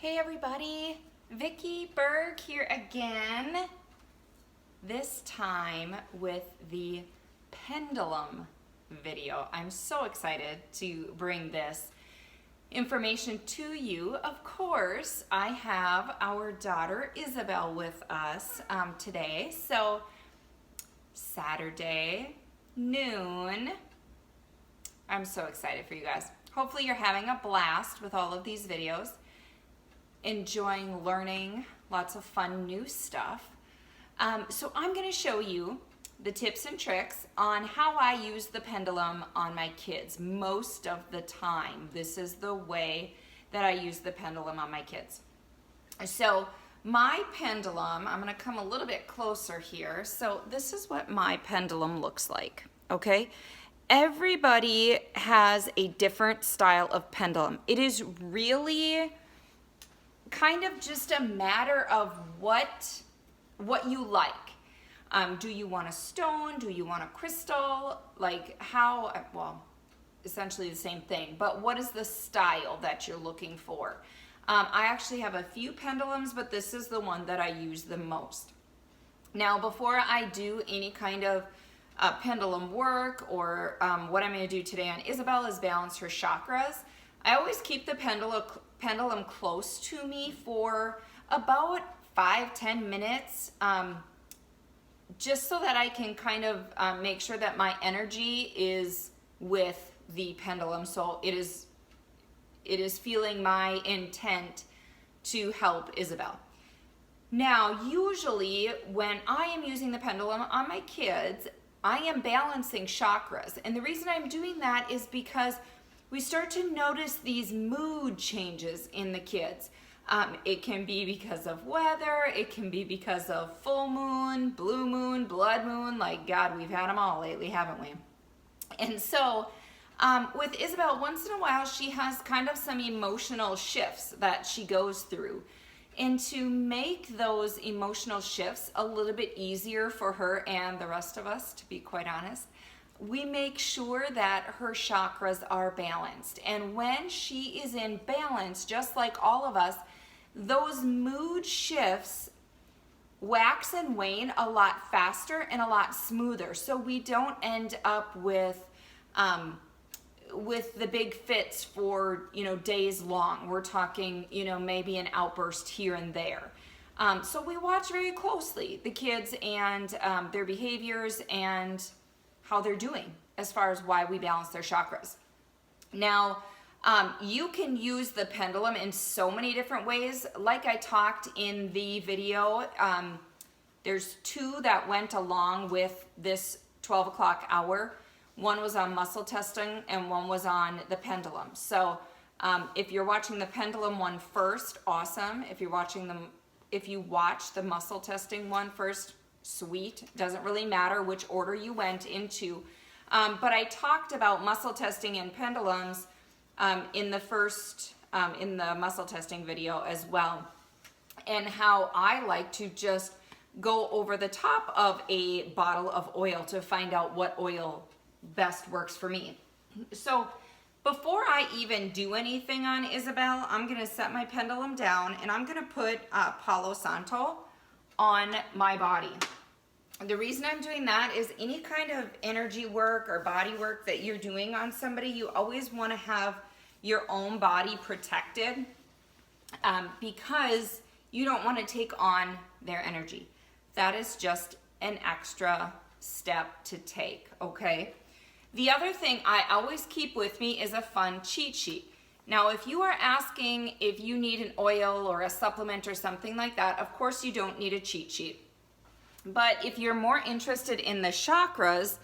Hey everybody, Vicki Berg here again, this time with the Pendulum video. I'm so excited to bring this information to you. Of course, I have our daughter Isabel with us today. So Saturday, noon. I'm so excited for you guys. Hopefully you're having a blast with all of these videos. Enjoying learning lots of fun new stuff. So I'm going to show you the tips and tricks on how I use the pendulum on my kids most of the time. This is the way that I use the pendulum on my kids. So my pendulum, I'm going to come a little bit closer here. So this is what my pendulum looks like, okay? Everybody has a different style of pendulum. It is really kind of just a matter of what you like. Do you want a stone? Do you want a crystal? Like how, well, essentially the same thing, but what is the style that you're looking for? I actually have a few pendulums, but this is the one that I use the most. Now, before I do any kind of pendulum work or what I'm going to do today on Isabel is balance her chakras, I always keep the pendulum close to me for about 5-10 minutes, just so that I can kind of make sure that my energy is with the pendulum. So it is feeling my intent to help Isabel. Now, usually when I am using the pendulum on my kids, I am balancing chakras. And the reason I'm doing that is because we start to notice these mood changes in the kids. It can be because of weather, it can be because of full moon, blue moon, blood moon, like God, we've had them all lately, haven't we? And so with Isabel, once in a while, she has kind of some emotional shifts that she goes through. And to make those emotional shifts a little bit easier for her and the rest of us, to be quite honest, we make sure that her chakras are balanced. And when she is in balance, just like all of us, those mood shifts wax and wane a lot faster and a lot smoother. So we don't end up with the big fits for, days long. We're talking, maybe an outburst here and there. So we watch very closely the kids and their behaviors and how they're doing as far as why we balance their chakras. Now, you can use the pendulum in so many different ways. Like I talked in the video, there's two that went along with this 12 o'clock hour. One was on muscle testing and one was on the pendulum. So if you're watching the pendulum one first, awesome. If you watch the muscle testing one first, sweet. Doesn't really matter which order you went into. But I talked about muscle testing and pendulums in the muscle testing video as well, and how I like to just go over the top of a bottle of oil to find out what oil best works for me. So before I even do anything on Isabel, I'm going to set my pendulum down and I'm going to put Palo Santo on my body. The reason I'm doing that is any kind of energy work or body work that you're doing on somebody, you always want to have your own body protected because you don't want to take on their energy. That is just an extra step to take, okay? The other thing I always keep with me is a fun cheat sheet. Now, if you are asking if you need an oil or a supplement or something like that, of course you don't need a cheat sheet. But if you're more interested in the chakras,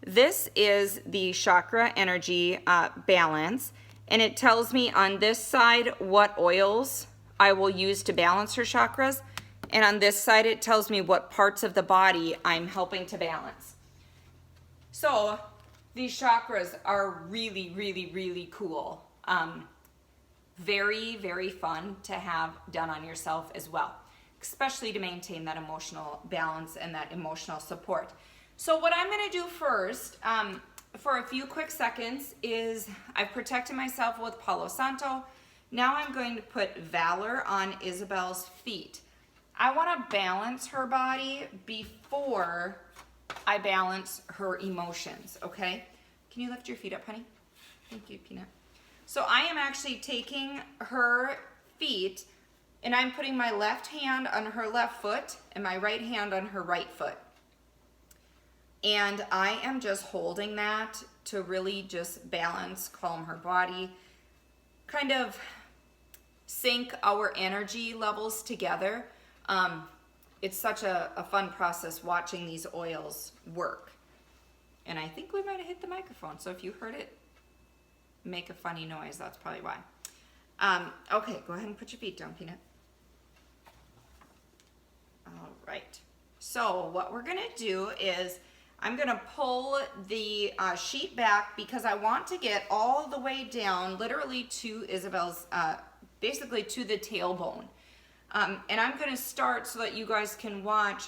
this is the chakra energy balance. And it tells me on this side what oils I will use to balance her chakras. And on this side, it tells me what parts of the body I'm helping to balance. So these chakras are really, really, really cool. Very, very fun to have done on yourself as well, especially to maintain that emotional balance and that emotional support. So what I'm going to do first, for a few quick seconds, is I've protected myself with Palo Santo Now I'm going to put Valor on Isabel's feet. I want to balance her body before I balance her emotions, okay? Can you lift your feet up, honey? Thank you, Peanut. So I am actually taking her feet and I'm putting my left hand on her left foot and my right hand on her right foot. And I am just holding that to really just balance, calm her body, kind of sync our energy levels together. It's such a fun process watching these oils work. And I think we might have hit the microphone, so if you heard it make a funny noise, that's probably why. Okay, go ahead and put your feet down, Peanut. All right. So what we're gonna do is I'm gonna pull the sheet back because I want to get all the way down, literally to Isabel's, basically to the tailbone. And I'm gonna start so that you guys can watch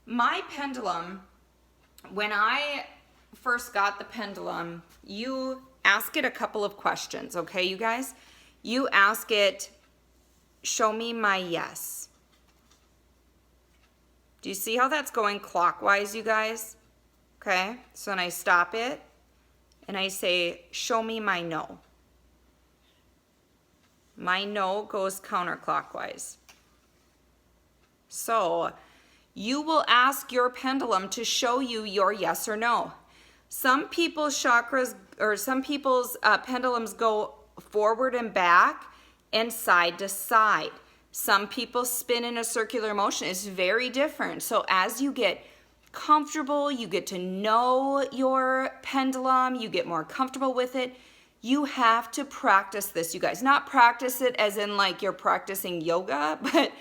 my pendulum. When I first got the pendulum, you ask it a couple of questions, okay, you guys? You ask it, show me my yes. Do you see how that's going clockwise, you guys? Okay, so then I stop it and I say, show me my no. My no goes counterclockwise. So you will ask your pendulum to show you your yes or no. Some people's chakras, or some people's pendulums go forward and back and side to side. Some people spin in a circular motion. It's very different. So as you get comfortable, you get to know your pendulum, you get more comfortable with it, you have to practice this, you guys. Not practice it as in like you're practicing yoga, but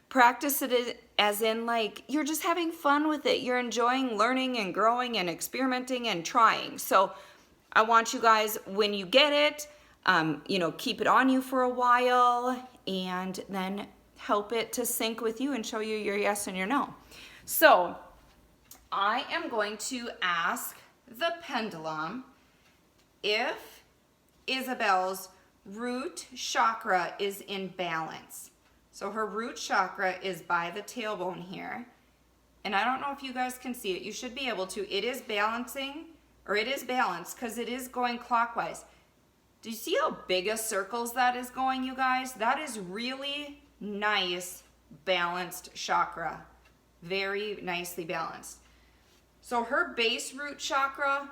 practice it as in like you're just having fun with it. You're enjoying learning and growing and experimenting and trying. So I want you guys, when you get it, keep it on you for a while and then help it to sync with you and show you your yes and your no. So I am going to ask the pendulum if Isabel's root chakra is in balance. So her root chakra is by the tailbone here. And I don't know if you guys can see it. You should be able to. It is balancing, or it is balanced because it is going clockwise. Do you see how big of circles that is going, you guys? That is really nice, balanced chakra. Very nicely balanced. So her base root chakra,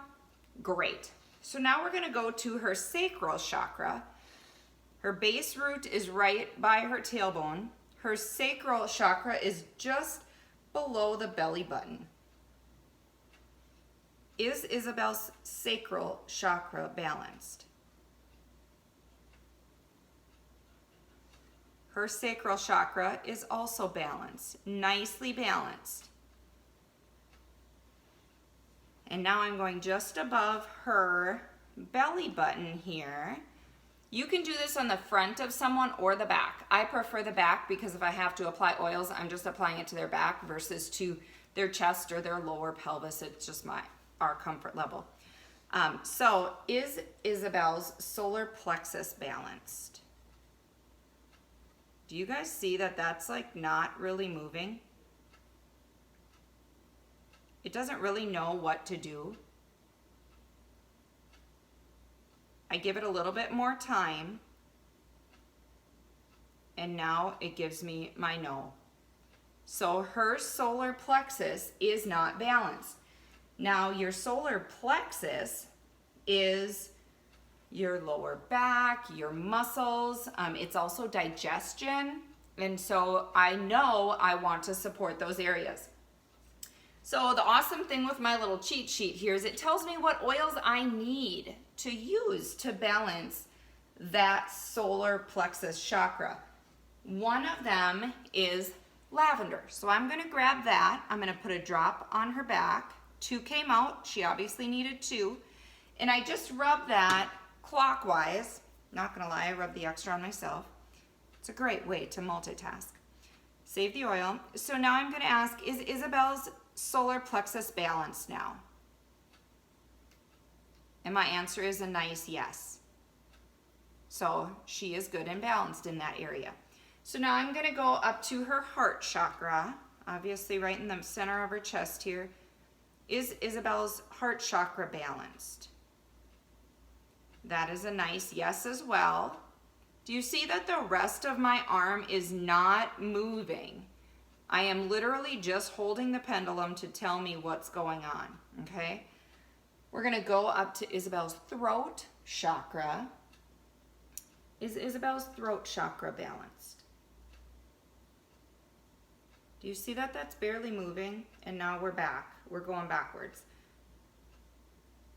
great. So now we're gonna go to her sacral chakra. Her base root is right by her tailbone. Her sacral chakra is just below the belly button. Is Isabel's sacral chakra balanced? Her sacral chakra is also balanced, nicely balanced. And now I'm going just above her belly button here. You can do this on the front of someone or the back. I prefer the back because if I have to apply oils, I'm just applying it to their back versus to their chest or their lower pelvis. It's just our comfort level. So is Isabel's solar plexus balanced? Do you guys see that that's like not really moving? It doesn't really know what to do. I give it a little bit more time, and now it gives me my no. So her solar plexus is not balanced. Now your solar plexus is your lower back, your muscles. It's also digestion. And so I know I want to support those areas. So the awesome thing with my little cheat sheet here is it tells me what oils I need to use to balance that solar plexus chakra. One of them is lavender. So I'm gonna grab that. I'm gonna put a drop on her back. 2 came out, she obviously needed 2. And I just rub that clockwise. Not gonna lie, I rub the extra on myself. It's a great way to multitask. Save the oil. So now I'm gonna ask, is Isabel's solar plexus balanced now? And my answer is a nice yes. So she is good and balanced in that area. So now I'm going to go up to her heart chakra, obviously right in the center of her chest here. Is Isabel's heart chakra balanced? That is a nice yes as well. Do you see that the rest of my arm is not moving? I am literally just holding the pendulum to tell me what's going on, okay? We're gonna go up to Isabel's throat chakra. Is Isabel's throat chakra balanced? Do you see that that's barely moving? And now we're back, we're going backwards.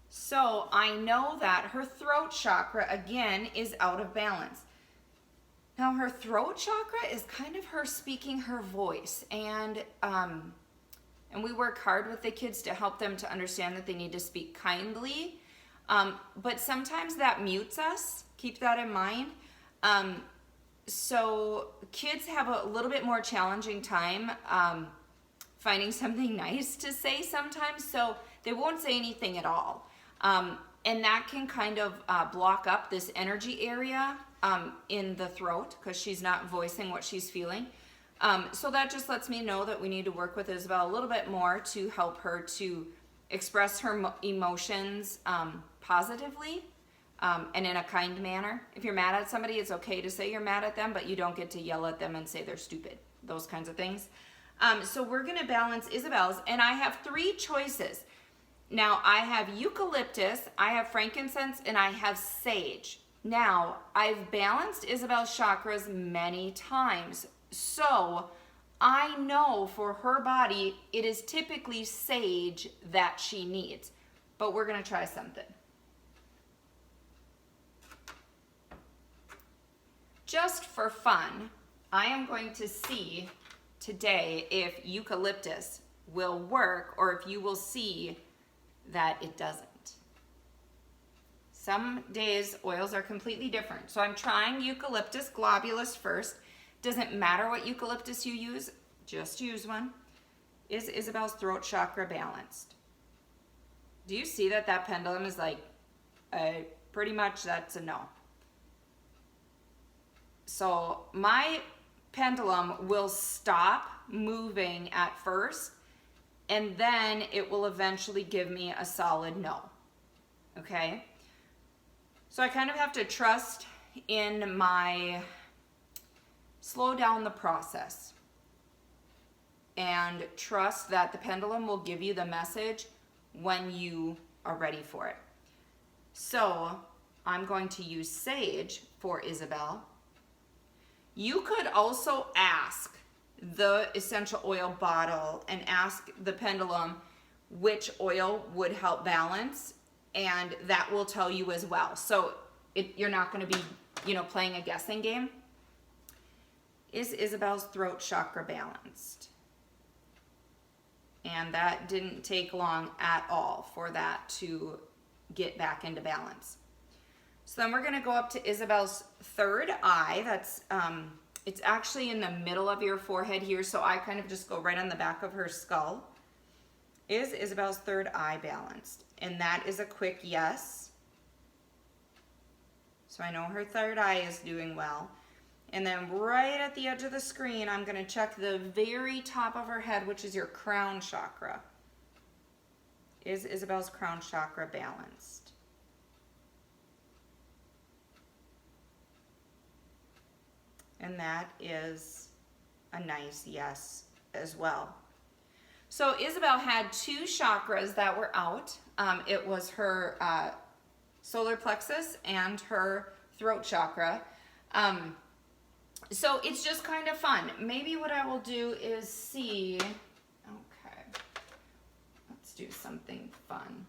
So I know that her throat chakra, again, is out of balance. Now her throat chakra is kind of her speaking her voice, and we work hard with the kids to help them to understand that they need to speak kindly, but sometimes that mutes us. Keep that in mind. So kids have a little bit more challenging time finding something nice to say sometimes, so they won't say anything at all. And that can kind of block up this energy area in the throat because she's not voicing what she's feeling. So that just lets me know that we need to work with Isabel a little bit more to help her to express her emotions positively and in a kind manner. If you're mad at somebody, it's okay to say you're mad at them, but you don't get to yell at them and say they're stupid, those kinds of things. So we're gonna balance Isabel's, and I have 3 choices. Now I have eucalyptus, I have frankincense, and I have sage. Now, I've balanced Isabel's chakras many times, so I know for her body, it is typically sage that she needs. But we're gonna try something. Just for fun, I am going to see today if eucalyptus will work or if you will see that it doesn't. Some days oils are completely different. So I'm trying eucalyptus globulus first. Doesn't matter what eucalyptus you use, just use one. Is Isabel's throat chakra balanced? Do you see that that pendulum is like, pretty much that's a no. So my pendulum will stop moving at first, and then it will eventually give me a solid no, okay? So I kind of have to trust in my, slow down the process and trust that the pendulum will give you the message when you are ready for it. So I'm going to use sage for Isabel. You could also ask the essential oil bottle and ask the pendulum which oil would help balance, and that will tell you as well. So you're not going to be, playing a guessing game. Is Isabel's throat chakra balanced? And that didn't take long at all for that to get back into balance. So then we're going to go up to Isabel's third eye. That's it's actually in the middle of your forehead here, so I kind of just go right on the back of her skull. Is Isabel's third eye balanced? And that is a quick yes. So I know her third eye is doing well. And then right at the edge of the screen, I'm going to check the very top of her head, which is your crown chakra. Is Isabel's crown chakra balanced? And that is a nice yes as well. So Isabel had 2 chakras that were out. It was her solar plexus and her throat chakra. So it's just kind of fun. Maybe what I will do is see, okay, let's do something fun.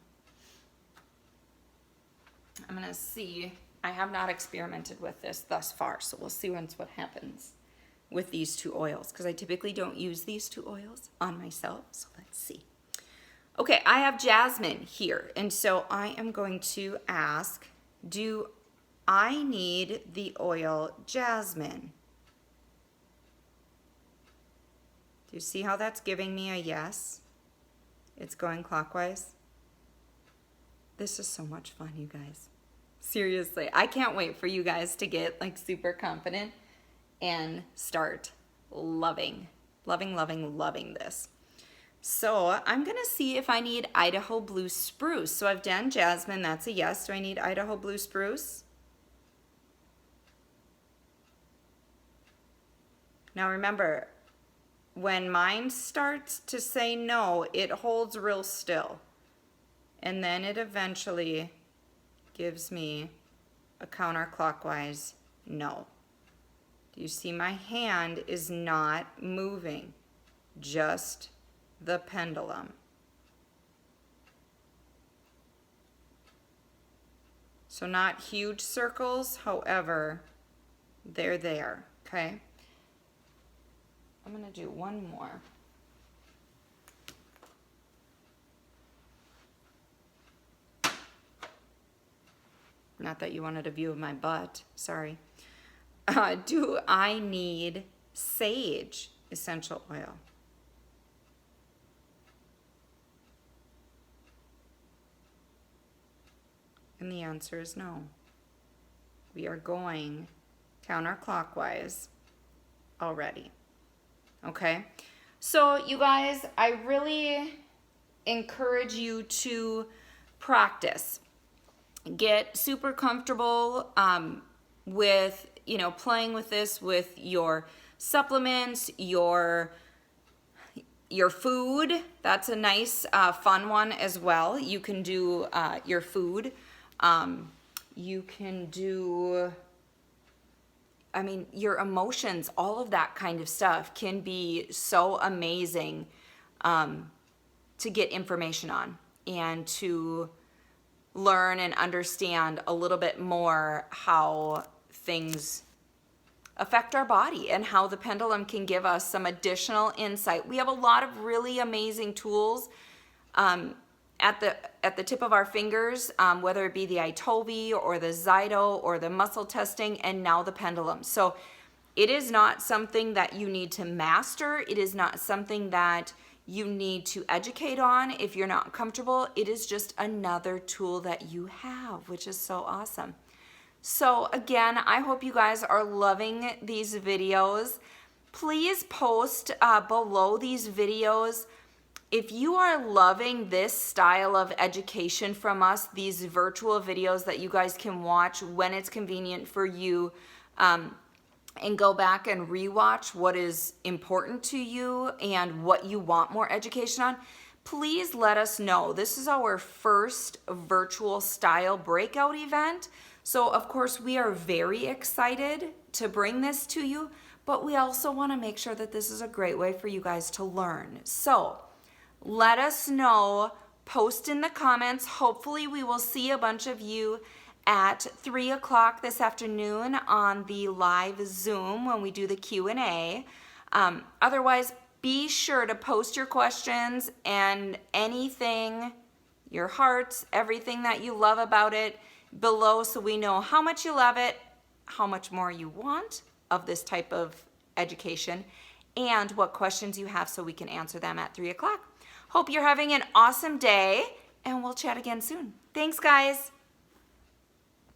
I'm gonna see, I have not experimented with this thus far, so we'll see what happens with these 2 oils, because I typically don't use these 2 oils on myself, so let's see. Okay, I have jasmine here, and so I am going to ask, do I need the oil jasmine? Do you see how that's giving me a yes? It's going clockwise. This is so much fun, you guys. Seriously, I can't wait for you guys to get like super confident and start loving this. So I'm gonna see if I need Idaho blue spruce. So I've done jasmine, that's a yes. Do I need Idaho blue spruce? Now remember, when mine starts to say no, it holds real still. And then it eventually gives me a counterclockwise no. Do you see my hand is not moving, just the pendulum. So not huge circles, however, they're there, okay? I'm gonna do one more. Not that you wanted a view of my butt, sorry. Do I need sage essential oil? And the answer is no. We are going counterclockwise already. Okay? So you guys, I really encourage you to practice. Get super comfortable with, playing with this with your supplements, your food. That's a nice, fun one as well. You can do your food. You can do, your emotions, all of that kind of stuff can be so amazing to get information on and to learn and understand a little bit more how things affect our body and how the pendulum can give us some additional insight. We have a lot of really amazing tools at the tip of our fingers, whether it be the Itovi or the Zyto or the muscle testing and now the pendulum. So it is not something that you need to master. It is not something that you need to educate on if you're not comfortable. It is just another tool that you have, which is so awesome. So again, I hope you guys are loving these videos. Please post below these videos if you are loving this style of education from us, these virtual videos that you guys can watch when it's convenient for you, and go back and rewatch what is important to you and what you want more education on, please let us know. This is our first virtual style breakout event. So of course we are very excited to bring this to you, but we also want to make sure that this is a great way for you guys to learn. So let us know, post in the comments. Hopefully we will see a bunch of you at 3 o'clock this afternoon on the live Zoom when we do the Q&A. Otherwise, be sure to post your questions and anything, your hearts, everything that you love about it below so we know how much you love it, how much more you want of this type of education, and what questions you have so we can answer them at 3 o'clock. Hope you're having an awesome day, and we'll chat again soon. Thanks, guys.